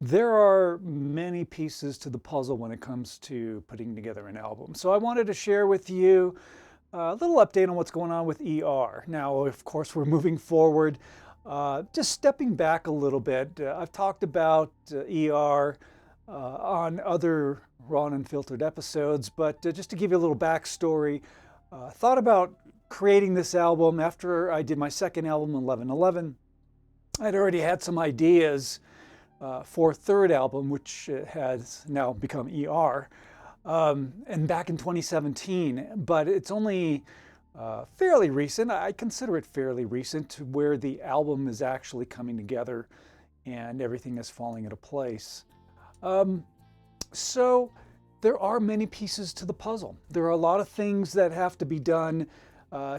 There are many pieces to the puzzle when it comes to putting together an album. So I wanted to share with you a little update on what's going on with ER. Now, of course, we're moving forward. Just stepping back a little bit, I've talked about ER on other Raw and Unfiltered episodes, but just to give you a little backstory, thought about creating this album after I did my second album, 1111. I'd already had some ideas for a third album, which has now become ER, and back in 2017. But it's only fairly recent. I consider it fairly recent, where the album is actually coming together and everything is falling into place. So there are many pieces to the puzzle. There are a lot of things that have to be done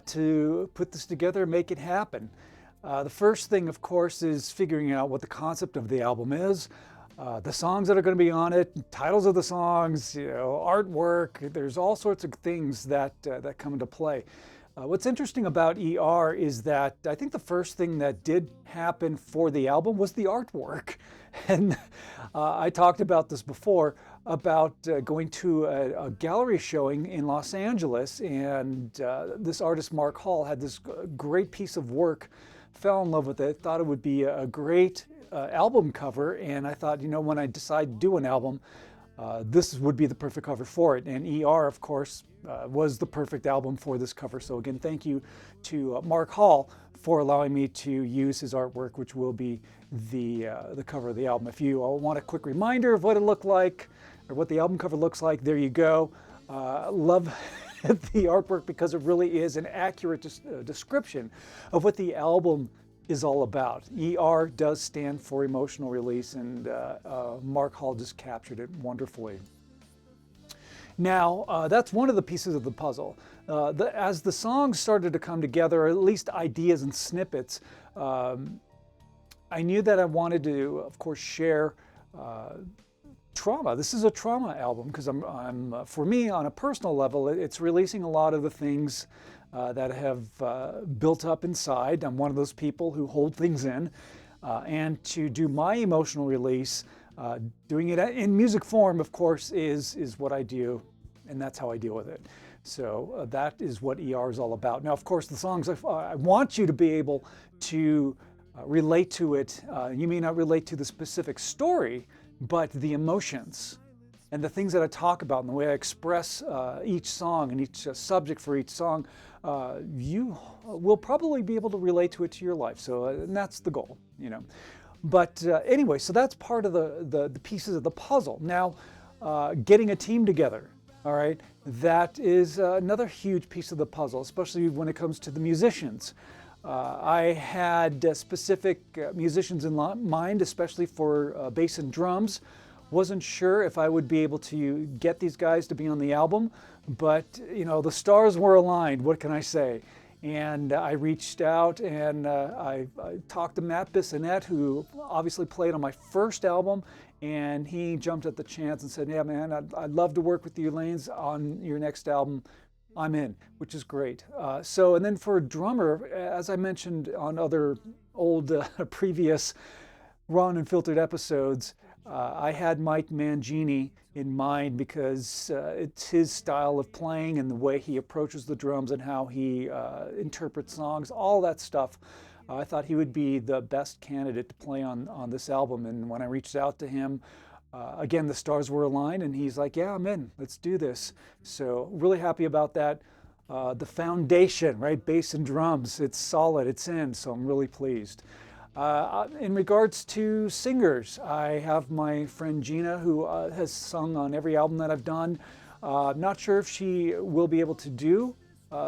to put this together and make it happen. The first thing, of course, is figuring out what the concept of the album is, the songs that are going to be on it, titles of the songs, artwork. There's all sorts of things that come into play. What's interesting about ER is that I think the first thing that did happen for the album was the artwork. And I talked about this before, about going to a gallery showing in Los Angeles, and this artist, Mark Hall, had this great piece of work. Fell in love with it, thought it would be a great album cover, and I thought, when I decide to do an album, this would be the perfect cover for it. And ER, of course, was the perfect album for this cover. So again, thank you to Mark Hall for allowing me to use his artwork, which will be the cover of the album. If you want a quick reminder of what it looked like, or what the album cover looks like, there you go. Love the artwork because it really is an accurate description of what the album is all about. ER does stand for emotional release, and Mark Hall just captured it wonderfully. Now, that's one of the pieces of the puzzle. As the songs started to come together, or at least ideas and snippets, I knew that I wanted to, of course, share trauma. This is a trauma album because for me, on a personal level, it's releasing a lot of the things that have built up inside. I'm one of those people who hold things in, and to do my emotional release, doing it in music form, of course, is what I do, and that's how I deal with it. So that is what ER is all about. Now, of course, the songs, I want you to be able to relate to it. You may not relate to the specific story, but the emotions and the things that I talk about and the way I express each song and each subject for each song, you will probably be able to relate to it to your life. So and that's the goal, But anyway, so that's part of the pieces of the puzzle. Now, getting a team together, all right, that is another huge piece of the puzzle, especially when it comes to the musicians. I had specific musicians in mind, especially for bass and drums. Wasn't sure if I would be able to get these guys to be on the album, but the stars were aligned. What can I say? And I reached out and I talked to Matt Bissonette, who obviously played on my first album, and he jumped at the chance and said, "Yeah, man, I'd love to work with you, Lanes, on your next album. I'm in," which is great. And then for a drummer, as I mentioned on other old previous Raw and Unfiltered episodes, I had Mike Mangini in mind because it's his style of playing and the way he approaches the drums and how he interprets songs, all that stuff. I thought he would be the best candidate to play on this album. And when I reached out to him, again, the stars were aligned, and he's like, "Yeah, I'm in. Let's do this." So really happy about that. The foundation, right? Bass and drums, it's solid, it's in, so I'm really pleased. In regards to singers, I have my friend Gina, who has sung on every album that I've done. I'm not sure if she will be able to do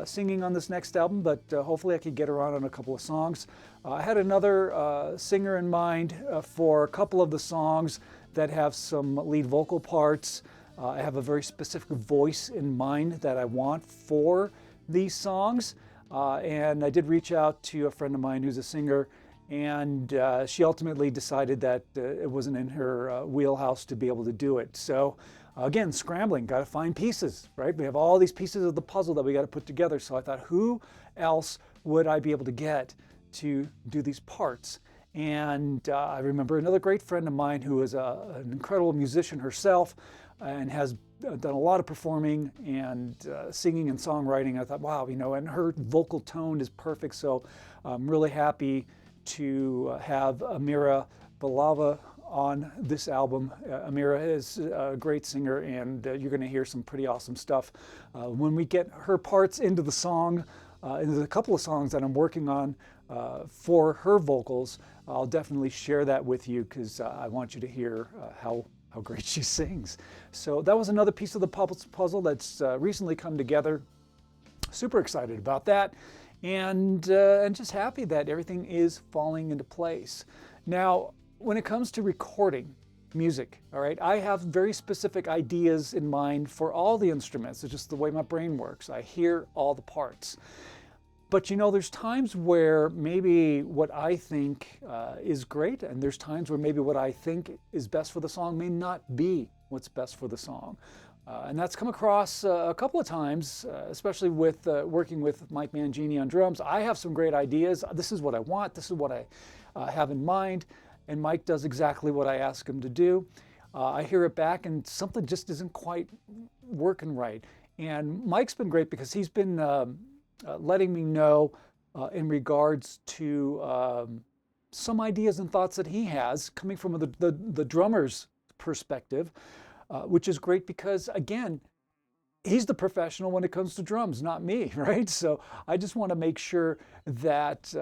singing on this next album, but hopefully I could get her on a couple of songs. I had another singer in mind for a couple of the songs that have some lead vocal parts. I have a very specific voice in mind that I want for these songs. And I did reach out to a friend of mine who's a singer, and she ultimately decided that it wasn't in her wheelhouse to be able to do it. So again, scrambling, got to find pieces, right? We have all these pieces of the puzzle that we got to put together. So I thought, who else would I be able to get to do these parts? And I remember another great friend of mine who is an incredible musician herself and has done a lot of performing and singing and songwriting. I thought, wow, and her vocal tone is perfect. So I'm really happy to have Amira Balava on this album. Amira is a great singer, and you're going to hear some pretty awesome stuff. When we get her parts into the song, and there's a couple of songs that I'm working on for her vocals, I'll definitely share that with you because I want you to hear how great she sings. So that was another piece of the puzzle that's recently come together. Super excited about that, and just happy that everything is falling into place. Now, when it comes to recording music, all right, I have very specific ideas in mind for all the instruments. It's just the way my brain works. I hear all the parts. But there's times where maybe what I think is great, and there's times where maybe what I think is best for the song may not be what's best for the song. And that's come across a couple of times, especially with working with Mike Mangini on drums. I have some great ideas. This is what I want. This is what I have in mind. And Mike does exactly what I ask him to do. I hear it back and something just isn't quite working right. And Mike's been great because he's been letting me know in regards to some ideas and thoughts that he has coming from the drummer's perspective, which is great because, again, he's the professional when it comes to drums, not me, right? So I just want to make sure that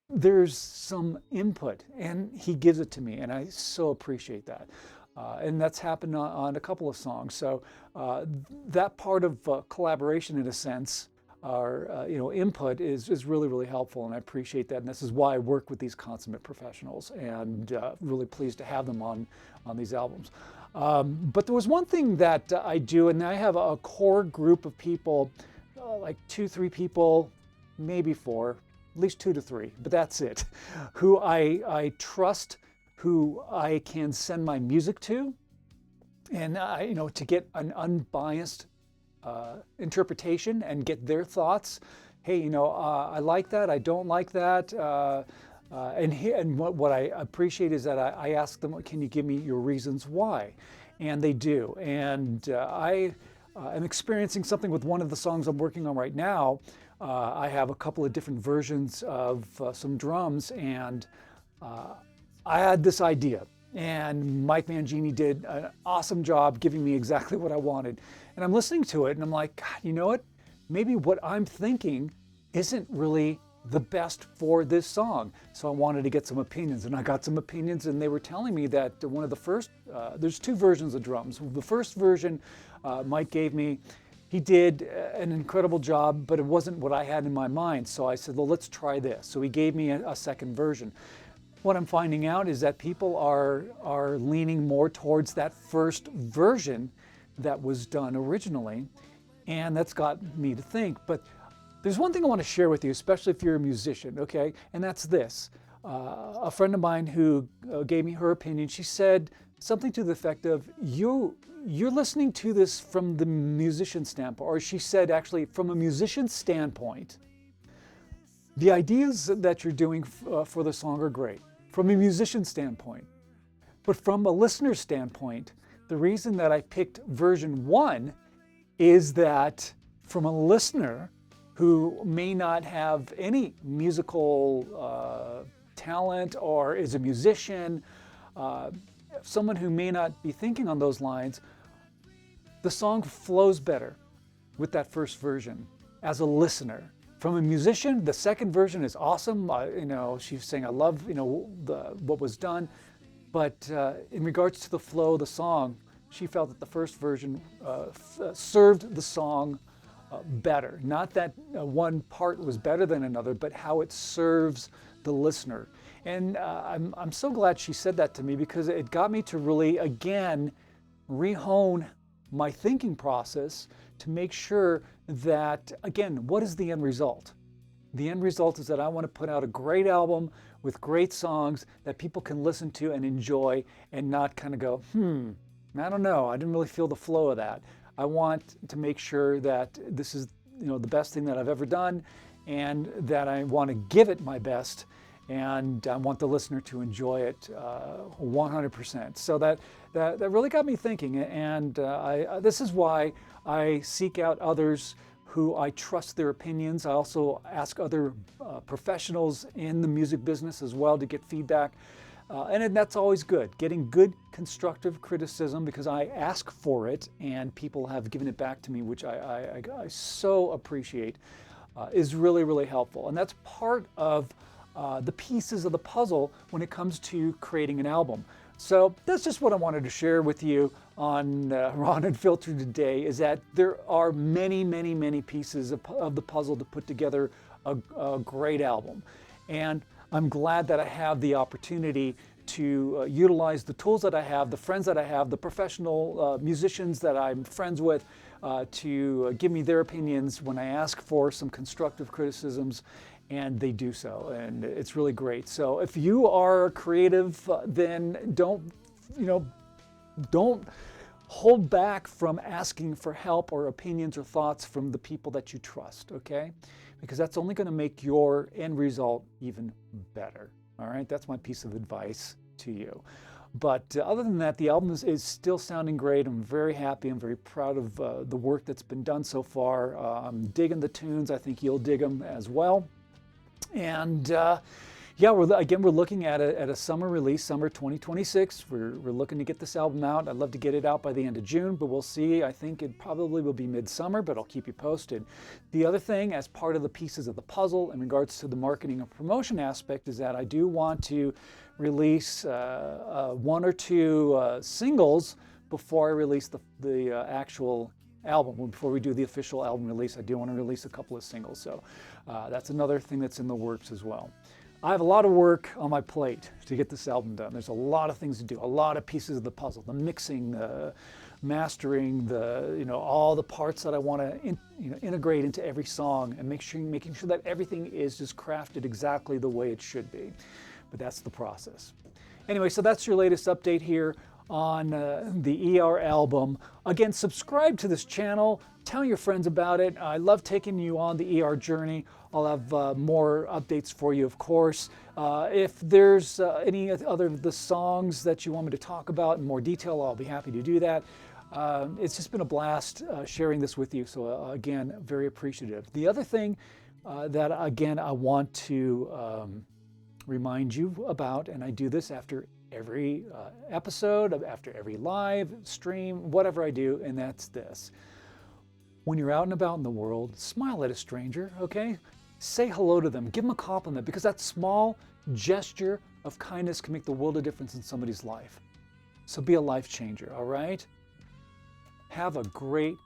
there's some input, and he gives it to me, and I so appreciate that. And that's happened on a couple of songs. So that part of collaboration, in a sense, our input is really, really helpful, and I appreciate that. And this is why I work with these consummate professionals, and really pleased to have them on these albums. But there was one thing that I do, and I have a core group of people, like 2-3 people, maybe 4, at least 2 to 3, but that's it, who I trust, who I can send my music to, and to get an unbiased interpretation and get their thoughts. Hey, I like that, I don't like that, and what I appreciate is that I ask them, can you give me your reasons why? And they do. And I am experiencing something with one of the songs I'm working on right now. I have a couple of different versions of some drums, and I had this idea, and Mike Mangini did an awesome job giving me exactly what I wanted. And I'm listening to it, and I'm like, God, you know what? Maybe what I'm thinking isn't really the best for this song. So I wanted to get some opinions, and I got some opinions, and they were telling me that one of the first, there's 2 versions of drums. The first version Mike gave me, he did an incredible job, but it wasn't what I had in my mind. So I said, well, let's try this. So he gave me a second version. What I'm finding out is that people are leaning more towards that first version that was done originally, and that's got me to think. But there's one thing I want to share with you, especially if you're a musician, okay? And that's this. A friend of mine who gave me her opinion, she said something to the effect of, you're listening to this from the musician standpoint, or she said actually from a musician standpoint, the ideas that you're doing for the song are great from a musician standpoint. But from a listener standpoint, the reason that I picked version 1 is that from a listener who may not have any musical talent or is a musician, someone who may not be thinking on those lines, the song flows better with that first version as a listener. From a musician, the second version is awesome. She's saying, I love, what was done. But in regards to the flow of the song, she felt that the first version served the song better. Not that one part was better than another, but how it serves the listener. And I'm so glad she said that to me, because it got me to really, again, rehone my thinking process to make sure that, again, what is the end result? The end result is that I want to put out a great album with great songs that people can listen to and enjoy, and not kind of go, I don't know, I didn't really feel the flow of that. I want to make sure that this is the best thing that I've ever done, and that I want to give it my best. and I want the listener to enjoy it 100%. So that really got me thinking, and this is why I seek out others who I trust their opinions. I also ask other professionals in the music business as well to get feedback. And that's always good, getting good constructive criticism, because I ask for it and people have given it back to me, which I so appreciate, is really, really helpful. And that's part of the pieces of the puzzle when it comes to creating an album. So that's just what I wanted to share with you on Raw and Unfiltered today, is that there are many, many, many pieces of the puzzle to put together a great album. And I'm glad that I have the opportunity to utilize the tools that I have, the friends that I have, the professional musicians that I'm friends with, to give me their opinions when I ask for some constructive criticisms, and they do so, and it's really great. So if you are creative, then don't hold back from asking for help or opinions or thoughts from the people that you trust, okay? Because that's only going to make your end result even better. All right, that's my piece of advice to you. But other than that, the album is still sounding great. I'm very happy. I'm very proud of the work that's been done so far. I'm digging the tunes. I think you'll dig them as well. And yeah, we're looking at a summer release, summer 2026. We're looking to get this album out. I'd love to get it out by the end of June, but we'll see. I think it probably will be midsummer, but I'll keep you posted. The other thing, as part of the pieces of the puzzle in regards to the marketing and promotion aspect, is that I do want to release 1 or 2 singles before I release the actual album. Before we do the official album release, I do want to release a couple of singles. So that's another thing that's in the works as well. I have a lot of work on my plate to get this album done. There's a lot of things to do, a lot of pieces of the puzzle, the mixing, the mastering, all the parts that I want to integrate into every song, and making sure that everything is just crafted exactly the way it should be. But that's the process. Anyway, so that's your latest update here on the ER album. Again, subscribe to this channel. Tell your friends about it. I love taking you on the ER journey. I'll have more updates for you, of course. If there's any other of the songs that you want me to talk about in more detail, I'll be happy to do that. It's just been a blast sharing this with you. So again, very appreciative. The other thing that, again, I want to remind you about, and I do this after every episode, after every live stream, whatever I do, and that's this. When you're out and about in the world, smile at a stranger, okay? Say hello to them, give them a compliment, because that small gesture of kindness can make the world of difference in somebody's life. So be a life changer, all right? Have a great,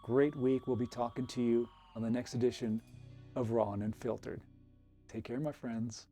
great week. We'll be talking to you on the next edition of Raw and Unfiltered. Take care, my friends.